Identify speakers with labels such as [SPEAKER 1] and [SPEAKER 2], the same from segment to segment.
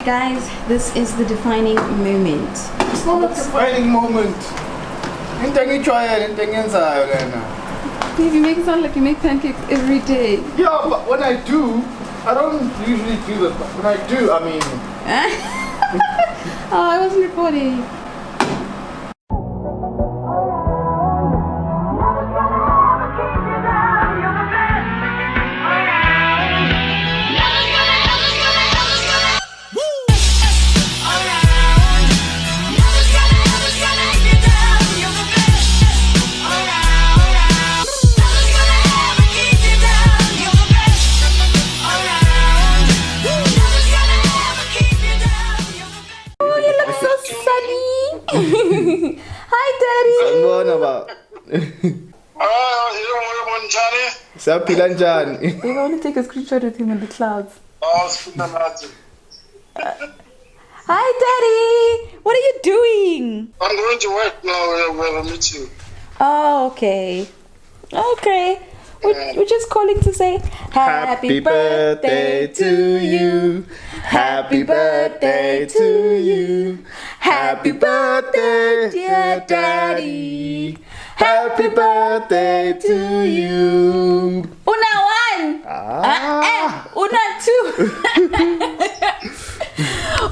[SPEAKER 1] Guys, this is the defining moment.
[SPEAKER 2] It's not a defining moment. Anything you try, anything inside.
[SPEAKER 1] Babe, you make it sound like you make pancakes every day.
[SPEAKER 2] Yeah, but when I do, I don't usually do that. But when I do, I mean.
[SPEAKER 1] Oh, I wasn't recording. Hi, Daddy. We want to take a screenshot with him in the clouds. Hi, Daddy. What are you doing?
[SPEAKER 3] I'm going to work now. We'll meet you.
[SPEAKER 1] Oh, okay. Okay. We're just calling to say happy birthday to you. Happy birthday to you. Happy birthday, dear Daddy. Happy birthday to you. Una one. Una two.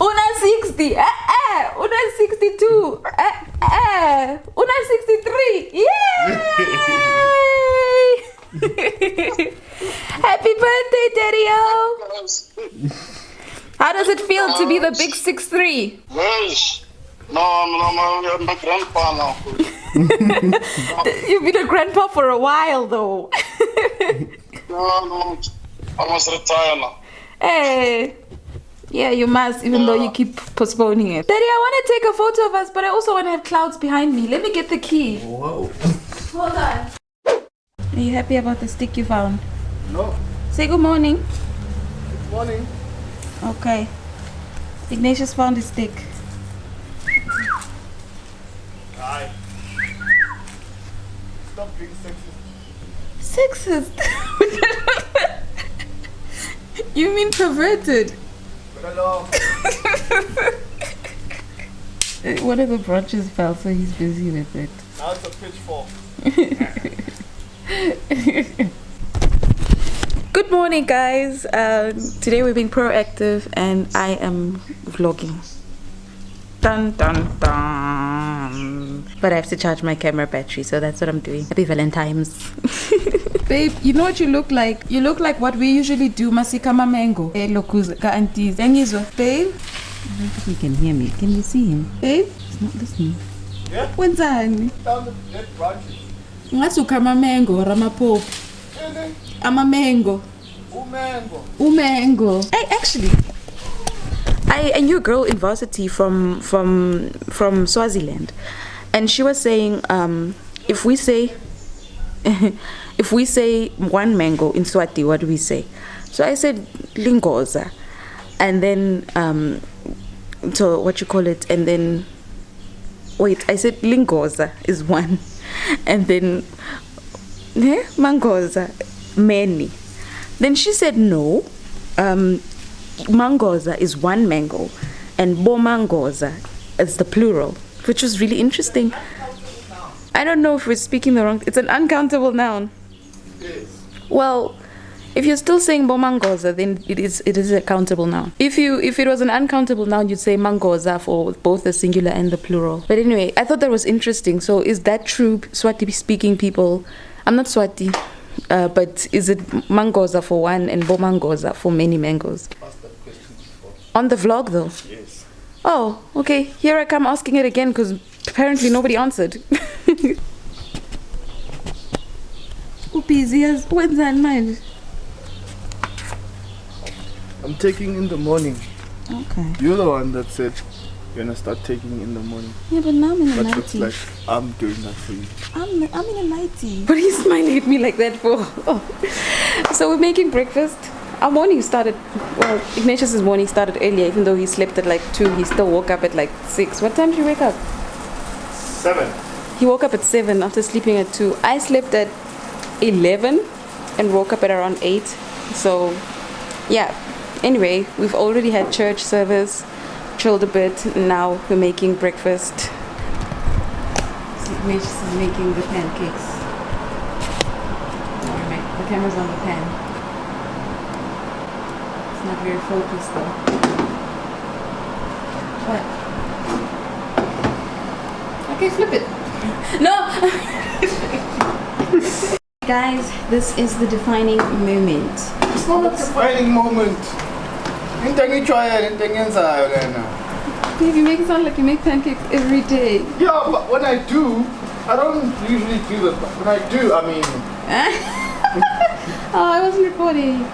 [SPEAKER 1] Una 60. Una 62. Una 63. Yay! Happy birthday, Daddy-o! How does it feel to be the big 6'3"?
[SPEAKER 3] Yes. No, I'm a grandpa now.
[SPEAKER 1] You've been a grandpa for a while, though.
[SPEAKER 3] No, I must retire now.
[SPEAKER 1] Hey. Yeah, you must, even though you keep postponing it. Daddy, I want to take a photo of us, but I also want to have clouds behind me. Let me get the key.
[SPEAKER 2] Whoa.
[SPEAKER 1] Hold on. Are you happy about the stick you found?
[SPEAKER 2] No.
[SPEAKER 1] Say good morning.
[SPEAKER 2] Good morning.
[SPEAKER 1] Okay. Ignatius found his stick.
[SPEAKER 2] Hi. Stop being sexist.
[SPEAKER 1] Sexist? You mean perverted?
[SPEAKER 2] Hello.
[SPEAKER 1] One of the branches fell, so he's busy with it.
[SPEAKER 2] Now it's a pitchfork.
[SPEAKER 1] Good morning, guys. Today we're being proactive and I am vlogging. Dun dun dun. But I have to charge my camera battery, so that's what I'm doing. Happy Valentine's. Babe, you know what you look like? You look like what we usually do, Masikama Mango. Hey, look who's got aunties. Babe? I don't think he can hear me. Can you see him? Babe? He's not listening.
[SPEAKER 2] Yeah?
[SPEAKER 1] When's that?
[SPEAKER 3] Down the dead branches.
[SPEAKER 1] Ngasukama mango, Ramapope. I'm a mango. Umango. Hey, actually, I knew a girl in varsity from Swaziland, and she was saying, if we say one mango in Swati, what do we say? So I said lingoza, and then so what you call it, and then wait, I said lingoza is one, and then mangoza many. Then she said no, mangoza is one mango and bomangoza is the plural, which was really interesting. I don't know if we're speaking the wrong. It's an uncountable noun.
[SPEAKER 2] Yes.
[SPEAKER 1] Well, if you're still saying bomangoza, then it is a countable noun. If it was an uncountable noun, you'd say mangoza for both the singular and the plural. But anyway, I thought that was interesting. So is that true, Swati speaking people? I'm not Swati, but is it mangoza for one and bomangoza for many mangoes?
[SPEAKER 2] Asked that question before.
[SPEAKER 1] On the vlog though?
[SPEAKER 2] Yes.
[SPEAKER 1] Oh, okay. Here I come asking it again because apparently nobody answered. When's that night?
[SPEAKER 2] I'm taking in the morning.
[SPEAKER 1] Okay.
[SPEAKER 2] You're the one that said you're gonna start taking in the morning.
[SPEAKER 1] Yeah, but now I'm in a
[SPEAKER 2] But looks
[SPEAKER 1] nightie.
[SPEAKER 2] like I'm doing that for you.
[SPEAKER 1] I'm in a nightie. What are you smiling at me like that for? Oh. So we're making breakfast. Our morning started, well, Ignatius's morning started earlier, even though he slept at like 2. He still woke up at like 6. What time did you wake up?
[SPEAKER 2] 7.
[SPEAKER 1] He woke up at 7 after sleeping at 2. I slept at 11 and woke up at around 8. So, yeah, Anyway, we've already had church service, chilled a bit, and now we're making breakfast. Ignatius is making the pancakes. The camera's on the pan. It's not very focused though. What? Okay, flip it. No! Guys, this is the defining moment.
[SPEAKER 2] It's not a defining moment. Into engiyenzayo lena.
[SPEAKER 1] Babe, you make it sound like you make pancakes every day.
[SPEAKER 2] Yeah, but when I do, I don't usually do that. But when I do, I mean.
[SPEAKER 1] Oh, I wasn't recording.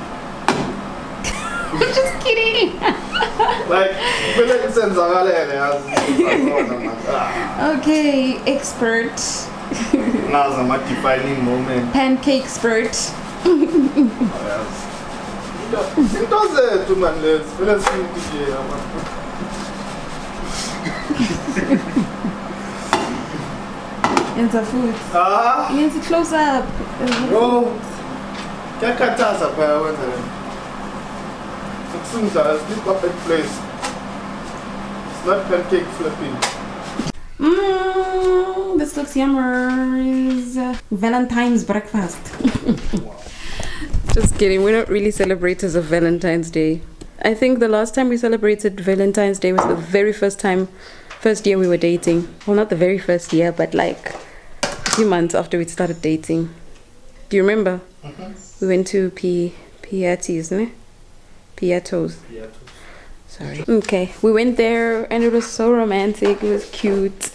[SPEAKER 1] I'm just kidding.
[SPEAKER 2] Like,
[SPEAKER 1] Okay, expert.
[SPEAKER 2] Now I'm a defining moment.
[SPEAKER 1] Pancake expert.
[SPEAKER 2] It does it, man. Let's finish it.
[SPEAKER 1] Into food. Into close up.
[SPEAKER 2] No. Kakataza pa wenza le. Sukusunza sleep up at place. It's not pancake flipping.
[SPEAKER 1] This looks yummy. Valentine's breakfast. Just kidding. We're not really celebrators of Valentine's Day. I think the last time we celebrated Valentine's Day was the very first year we were dating. Well, not the very first year, but like a few months after we started dating. Do you remember? We went to Piatis, isn't it? Piatos. Sorry. Okay, we went there and it was so romantic. It was cute.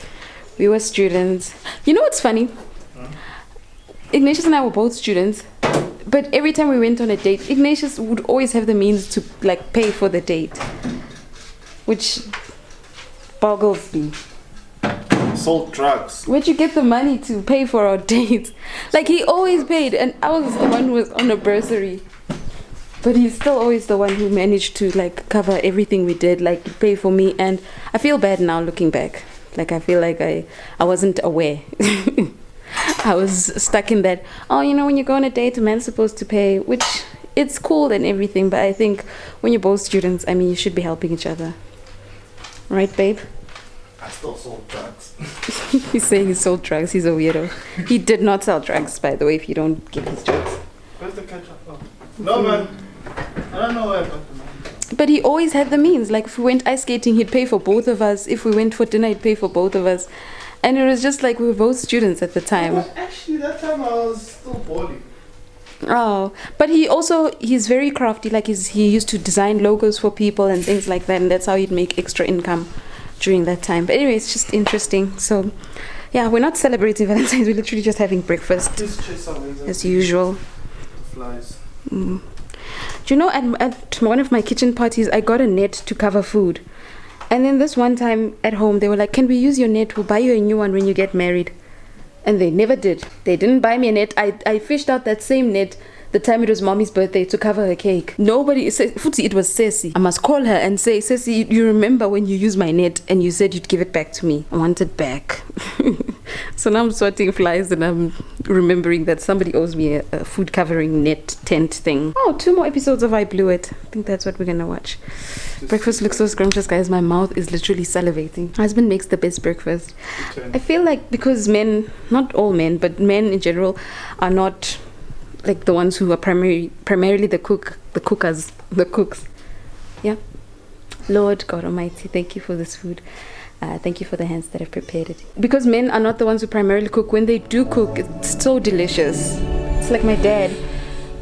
[SPEAKER 1] We were students. You know what's funny? Ignatius and I were both students, but every time we went on a date, Ignatius would always have the means to like pay for the date, which boggles me.
[SPEAKER 2] Sold drugs.
[SPEAKER 1] Where'd you get the money to pay for our dates? Like, he always paid, and I was the one who was on a bursary. But he's still always the one who managed to like cover everything we did, like pay for me. And I feel bad now looking back. Like, I feel like I wasn't aware. I was stuck in that, oh, you know, when you go on a date, a man's supposed to pay, which it's cool and everything. But I think when you're both students, I mean, you should be helping each other. Right, babe?
[SPEAKER 2] I still sold drugs.
[SPEAKER 1] He's saying he sold drugs. He's a weirdo. He did not sell drugs, by the way, if you don't get his jokes.
[SPEAKER 2] Where's the ketchup? Oh. No, man. I don't know where I got the money from.
[SPEAKER 1] But he always had the means. Like, if we went ice skating, he'd pay for both of us. If we went for dinner, he'd pay for both of us. And it was just like we were both students at the time.
[SPEAKER 2] But actually, that time I was still balling.
[SPEAKER 1] Oh, but he's very crafty. Like, he used to design logos for people and things like that. And that's how he'd make extra income during that time. But anyway, it's just interesting. So, yeah, we're not celebrating Valentine's. We're literally just having breakfast as usual.
[SPEAKER 2] Flies.
[SPEAKER 1] Do you know, at one of my kitchen parties, I got a net to cover food. And then this one time at home, they were like, can we use your net? We'll buy you a new one when you get married. And they never did. They didn't buy me a net. I fished out that same net the time it was mommy's birthday to cover her cake. Nobody said, Futsi, it was Ceci. I must call her and say, Ceci, you remember when you used my net and you said you'd give it back to me? I want it back. So now I'm swatting flies and I'm remembering that somebody owes me a food covering net tent thing. Oh, 2 more episodes of I Blew It. I think that's what we're gonna watch. Breakfast looks so scrumptious, guys. My mouth is literally salivating. My husband makes the best breakfast. I feel like because men, not all men, but men in general, are not like the ones who are primarily the cooks. Yeah. Lord God Almighty, thank you for this food. Thank you for the hands that have prepared it. Because men are not the ones who primarily cook. When they do cook, it's so delicious. It's like my dad.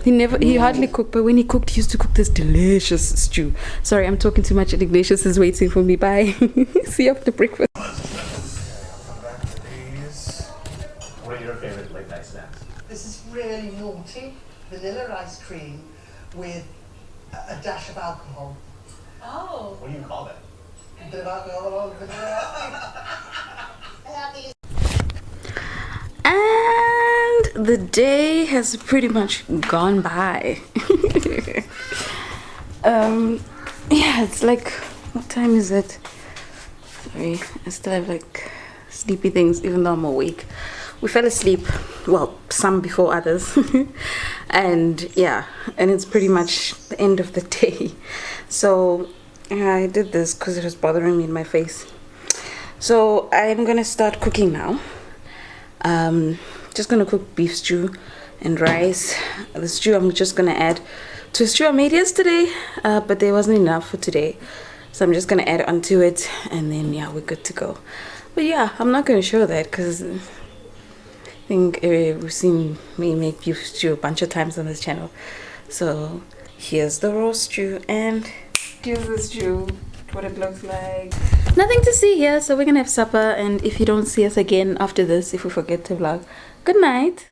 [SPEAKER 1] He hardly cooked, but when he cooked, he used to cook this delicious stew. Sorry, I'm talking too much. Ignatius is waiting for me. Bye. See you after breakfast.
[SPEAKER 4] What are your favorite late night snacks?
[SPEAKER 5] This is really naughty vanilla ice cream with a dash of alcohol.
[SPEAKER 4] Oh. What do you call that?
[SPEAKER 5] A bit of alcohol, vanilla ice
[SPEAKER 1] And the day has pretty much gone by. Yeah, it's like, what time is it? Sorry, I still have like sleepy things even though I'm awake. we fell asleep, well, some before others. And yeah, and it's pretty much the end of the day. So I did this because it was bothering me in my face. So I'm gonna start cooking now. Just gonna cook beef stew and rice. The stew I'm just gonna add to a stew I made yesterday, but there wasn't enough for today, so I'm just gonna add onto it, and then yeah, we're good to go. But yeah, I'm not gonna show that because I think we've seen me make beef stew a bunch of times on this channel. So here's the raw stew, and here's the stew, what it looks like. Nothing to see here, so we're gonna have supper, and if you don't see us again after this, if we forget to vlog, good night.